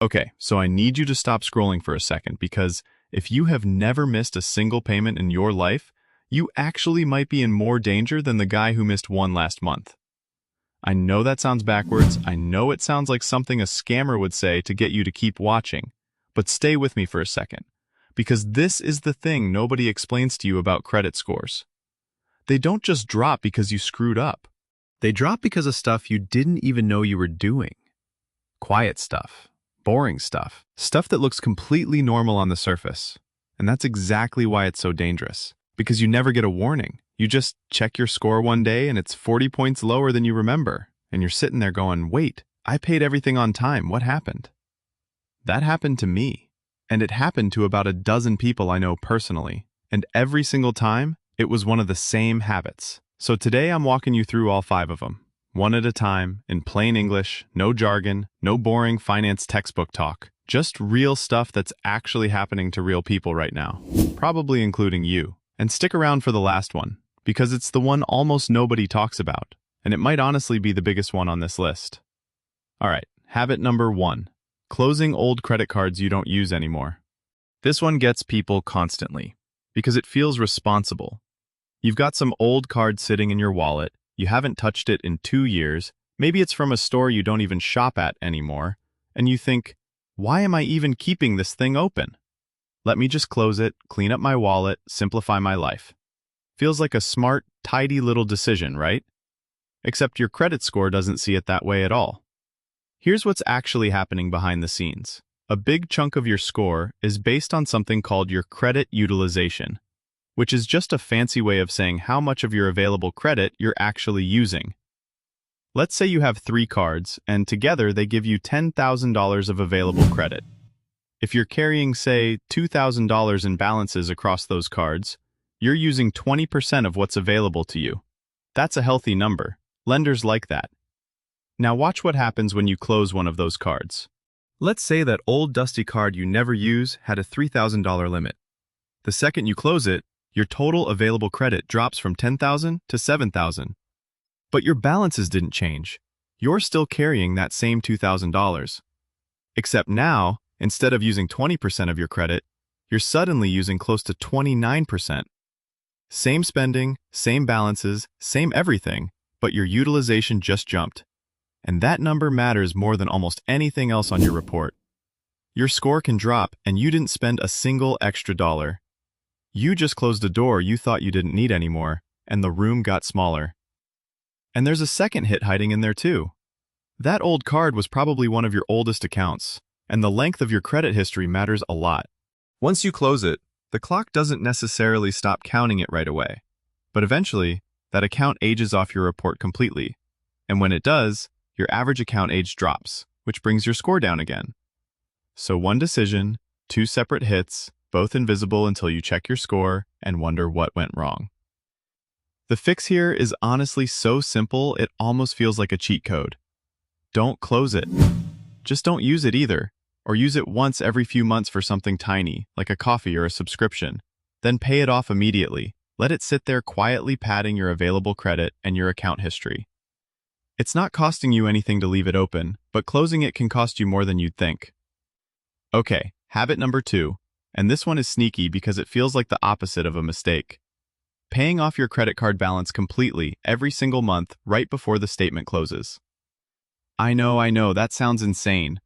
Okay, so I need you to stop scrolling for a second because if you have never missed a single payment in your life, you actually might be in more danger than the guy who missed one last month. I know that sounds backwards. I know it sounds like something a scammer would say to get you to keep watching. But stay with me for a second, because this is the thing nobody explains to you about credit scores. They don't just drop because you screwed up. They drop because of stuff you didn't even know you were doing. Quiet stuff, boring stuff, stuff that looks completely normal on the surface. And that's exactly why it's so dangerous, because you never get a warning. You just check your score one day and it's 40 points lower than you remember. And you're sitting there going, wait, I paid everything on time. What happened? That happened to me. And it happened to about a dozen people I know personally. And every single time, it was one of the same habits. So today I'm walking you through all 5 of them, one at a time, in plain English, no jargon, no boring finance textbook talk. Just real stuff that's actually happening to real people right now, probably including you. And stick around for the last one, because it's the one almost nobody talks about, and it might honestly be the biggest one on this list. All right, habit number 1, closing old credit cards you don't use anymore. This one gets people constantly, because it feels responsible. You've got some old card sitting in your wallet, you haven't touched it in 2 years, maybe it's from a store you don't even shop at anymore, and you think, why am I even keeping this thing open? Let me just close it, clean up my wallet, simplify my life. Feels like a smart, tidy little decision, right? Except your credit score doesn't see it that way at all. Here's what's actually happening behind the scenes. A big chunk of your score is based on something called your credit utilization, which is just a fancy way of saying how much of your available credit you're actually using. Let's say you have 3 cards, and together they give you $10,000 of available credit. If you're carrying, say, $2,000 in balances across those cards, you're using 20% of what's available to you. That's a healthy number. Lenders like that. Now watch what happens when you close one of those cards. Let's say that old dusty card you never use had a $3,000 limit. The second you close it, your total available credit drops from $10,000 to $7,000. But your balances didn't change. You're still carrying that same $2,000. Except now, instead of using 20% of your credit, you're suddenly using close to 29%. Same spending, same balances, same everything, but your utilization just jumped. And that number matters more than almost anything else on your report. Your score can drop and you didn't spend a single extra dollar. You just closed a door you thought you didn't need anymore, and the room got smaller. And there's a second hit hiding in there too. That old card was probably one of your oldest accounts, and the length of your credit history matters a lot. Once you close it, the clock doesn't necessarily stop counting it right away. But eventually, that account ages off your report completely. And when it does, your average account age drops, which brings your score down again. So one decision, 2 separate hits, both invisible until you check your score and wonder what went wrong. The fix here is honestly so simple it almost feels like a cheat code. Don't close it. Just don't use it either, or use it once every few months for something tiny, like a coffee or a subscription. Then pay it off immediately. Let it sit there quietly padding your available credit and your account history. It's not costing you anything to leave it open, but closing it can cost you more than you'd think. Okay, habit number 2, and this one is sneaky because it feels like the opposite of a mistake. Paying off your credit card balance completely every single month right before the statement closes. I know, that sounds insane.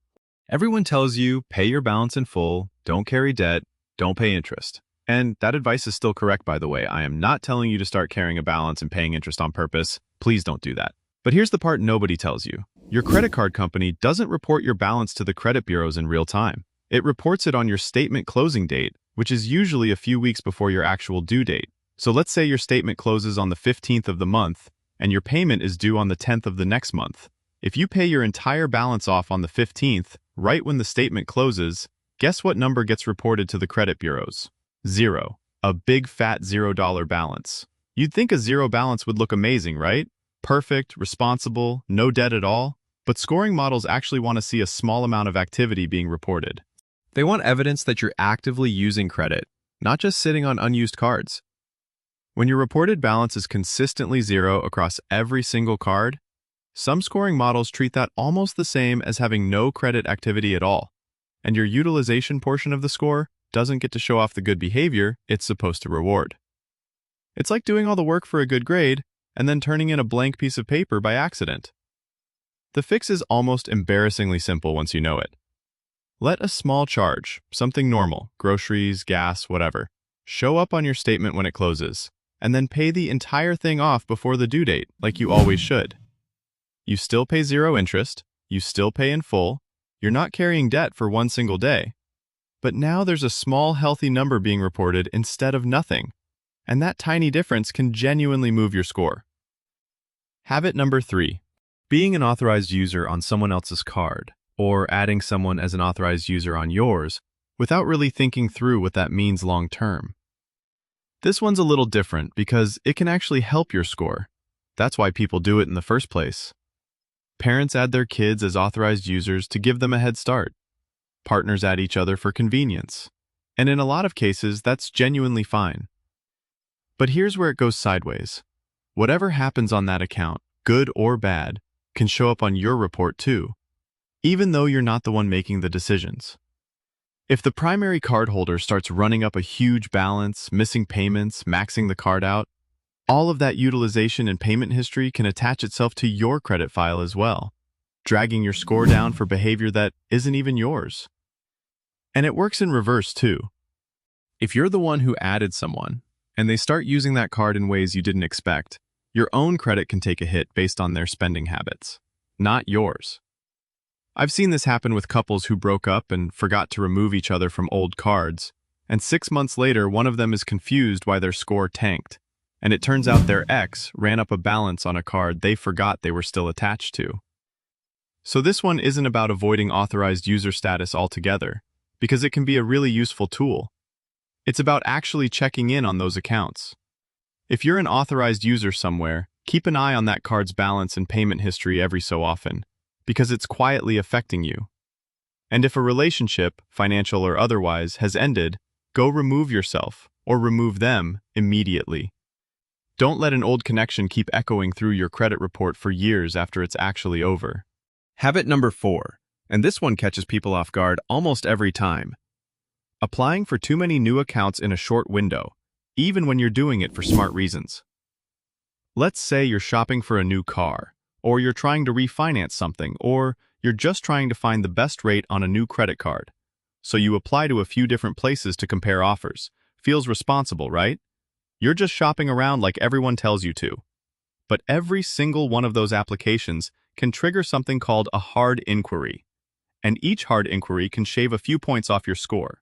Everyone tells you, pay your balance in full, don't carry debt, don't pay interest. And that advice is still correct, by the way. I am not telling you to start carrying a balance and paying interest on purpose. Please don't do that. But here's the part nobody tells you. Your credit card company doesn't report your balance to the credit bureaus in real time. It reports it on your statement closing date, which is usually a few weeks before your actual due date. So let's say your statement closes on the 15th of the month, and your payment is due on the 10th of the next month. If you pay your entire balance off on the 15th, right when the statement closes, guess what number gets reported to the credit bureaus? 0. A big fat $0 balance. You'd think a 0 balance would look amazing, right? Perfect, responsible, no debt at all. But scoring models actually want to see a small amount of activity being reported. They want evidence that you're actively using credit, not just sitting on unused cards. When your reported balance is consistently 0 across every single card, some scoring models treat that almost the same as having no credit activity at all. and your utilization portion of the score doesn't get to show off the good behavior it's supposed to reward. It's like doing all the work for a good grade and then turning in a blank piece of paper by accident. The fix is almost embarrassingly simple once you know it. Let a small charge, something normal, groceries, gas, whatever, show up on your statement when it closes, and then pay the entire thing off before the due date, like you always should. You still pay zero interest, you still pay in full, you're not carrying debt for one single day. But now there's a small healthy number being reported instead of nothing, and that tiny difference can genuinely move your score. Habit number 3. Being an authorized user on someone else's card, or adding someone as an authorized user on yours, without really thinking through what that means long term. This one's a little different because it can actually help your score. That's why people do it in the first place. Parents add their kids as authorized users to give them a head start. Partners add each other for convenience. And in a lot of cases, that's genuinely fine. But here's where it goes sideways. Whatever happens on that account, good or bad, can show up on your report too, even though you're not the one making the decisions. If the primary cardholder starts running up a huge balance, missing payments, maxing the card out, all of that utilization and payment history can attach itself to your credit file as well, dragging your score down for behavior that isn't even yours. And it works in reverse too. If you're the one who added someone, and they start using that card in ways you didn't expect, your own credit can take a hit based on their spending habits, not yours. I've seen this happen with couples who broke up and forgot to remove each other from old cards, and 6 months later one of them is confused why their score tanked, and it turns out their ex ran up a balance on a card they forgot they were still attached to. So this one isn't about avoiding authorized user status altogether, because it can be a really useful tool. It's about actually checking in on those accounts. If you're an authorized user somewhere, keep an eye on that card's balance and payment history every so often, because it's quietly affecting you. And if a relationship, financial or otherwise, has ended, go remove yourself, or remove them, immediately. Don't let an old connection keep echoing through your credit report for years after it's actually over. Habit number 4, and this one catches people off guard almost every time. Applying for too many new accounts in a short window, even when you're doing it for smart reasons. Let's say you're shopping for a new car, or you're trying to refinance something, or you're just trying to find the best rate on a new credit card. So you apply to a few different places to compare offers. Feels responsible, right? You're just shopping around like everyone tells you to. But every single one of those applications can trigger something called a hard inquiry. And each hard inquiry can shave a few points off your score.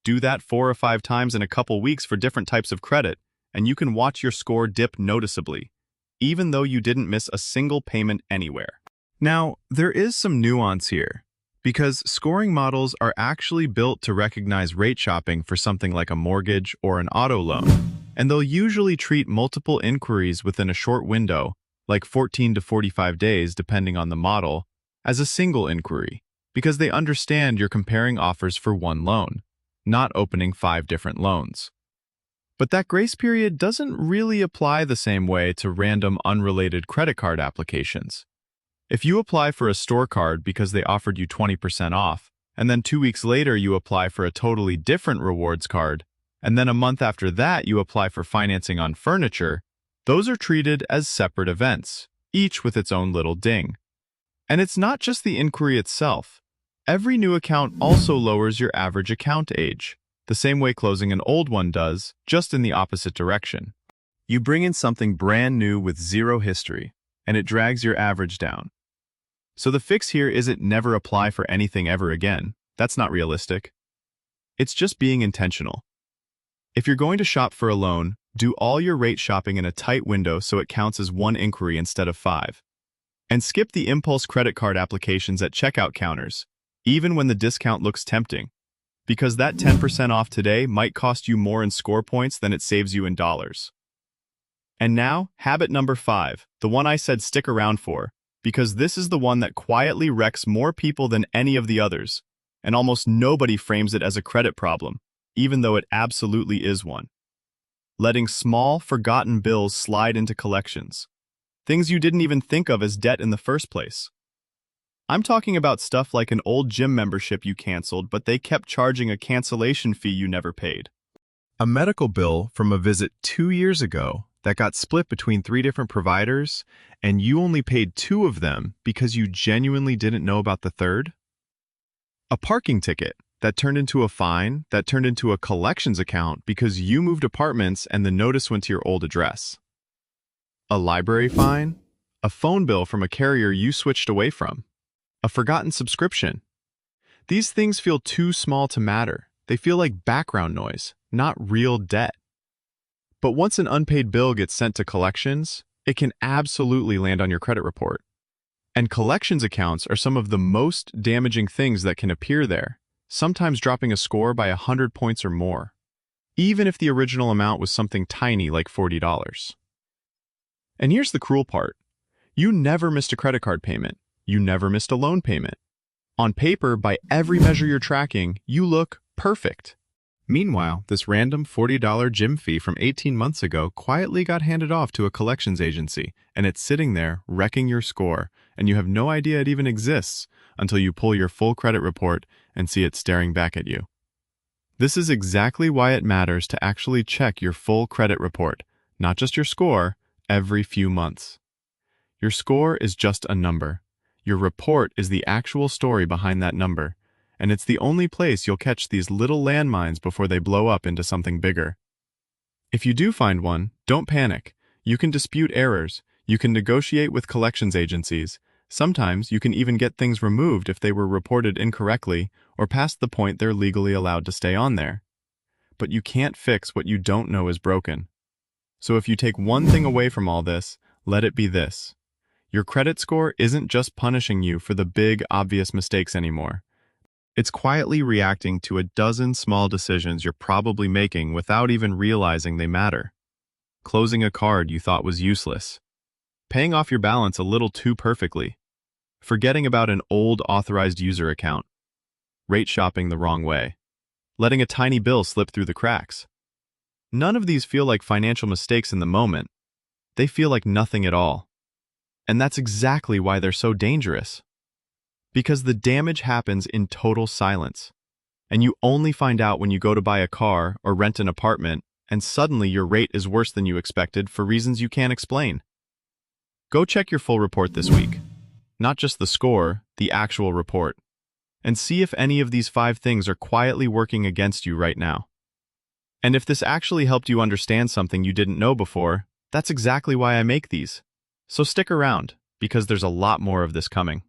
Do that 4 or 5 times in a couple weeks for different types of credit, and you can watch your score dip noticeably, even though you didn't miss a single payment anywhere. Now, there is some nuance here, because scoring models are actually built to recognize rate shopping for something like a mortgage or an auto loan, and they'll usually treat multiple inquiries within a short window, like 14 to 45 days depending on the model, as a single inquiry, because they understand you're comparing offers for one loan, not opening 5 different loans. But that grace period doesn't really apply the same way to random unrelated credit card applications. If you apply for a store card because they offered you 20% off, and then 2 weeks later you apply for a totally different rewards card, and then a month after that you apply for financing on furniture, those are treated as separate events, each with its own little ding. And it's not just the inquiry itself. Every new account also lowers your average account age, the same way closing an old one does, just in the opposite direction. You bring in something brand new with zero history, and it drags your average down. So the fix here isn't never apply for anything ever again. That's not realistic. It's just being intentional. If you're going to shop for a loan, do all your rate shopping in a tight window so it counts as 1 inquiry instead of 5. And skip the impulse credit card applications at checkout counters, even when the discount looks tempting, because that 10% off today might cost you more in score points than it saves you in dollars. And now, habit number 5, the one I said stick around for, because this is the one that quietly wrecks more people than any of the others, and almost nobody frames it as a credit problem, even though it absolutely is one. Letting small, forgotten bills slide into collections. Things you didn't even think of as debt in the first place. I'm talking about stuff like an old gym membership you canceled, but they kept charging a cancellation fee you never paid. A medical bill from a visit 2 years ago that got split between 3 different providers, and you only paid 2 of them because you genuinely didn't know about the third. A parking ticket that turned into a fine that turned into a collections account because you moved apartments and the notice went to your old address. A library fine, a phone bill from a carrier you switched away from, a forgotten subscription. These things feel too small to matter. They feel like background noise, not real debt. But once an unpaid bill gets sent to collections, it can absolutely land on your credit report. And collections accounts are some of the most damaging things that can appear there, sometimes dropping a score by 100 points or more, even if the original amount was something tiny like $40. And here's the cruel part. You never missed a credit card payment. You never missed a loan payment. On paper, by every measure you're tracking, you look perfect. Meanwhile, this random $40 gym fee from 18 months ago quietly got handed off to a collections agency, and it's sitting there wrecking your score, and you have no idea it even exists until you pull your full credit report and see it staring back at you. This is exactly why it matters to actually check your full credit report, not just your score, every few months. Your score is just a number. Your report is the actual story behind that number, and it's the only place you'll catch these little landmines before they blow up into something bigger. If you do find one, don't panic. You can dispute errors, you can negotiate with collections agencies, sometimes you can even get things removed if they were reported incorrectly or past the point they're legally allowed to stay on there. But you can't fix what you don't know is broken. So if you take one thing away from all this, let it be this. Your credit score isn't just punishing you for the big, obvious mistakes anymore. It's quietly reacting to a dozen small decisions you're probably making without even realizing they matter. Closing a card you thought was useless. Paying off your balance a little too perfectly. Forgetting about an old authorized user account. Rate shopping the wrong way. Letting a tiny bill slip through the cracks. None of these feel like financial mistakes in the moment. They feel like nothing at all. And that's exactly why they're so dangerous. Because the damage happens in total silence. And you only find out when you go to buy a car or rent an apartment, and suddenly your rate is worse than you expected for reasons you can't explain. Go check your full report this week. Not just the score, the actual report. And see if any of these 5 things are quietly working against you right now. And if this actually helped you understand something you didn't know before, that's exactly why I make these. So stick around, because there's a lot more of this coming.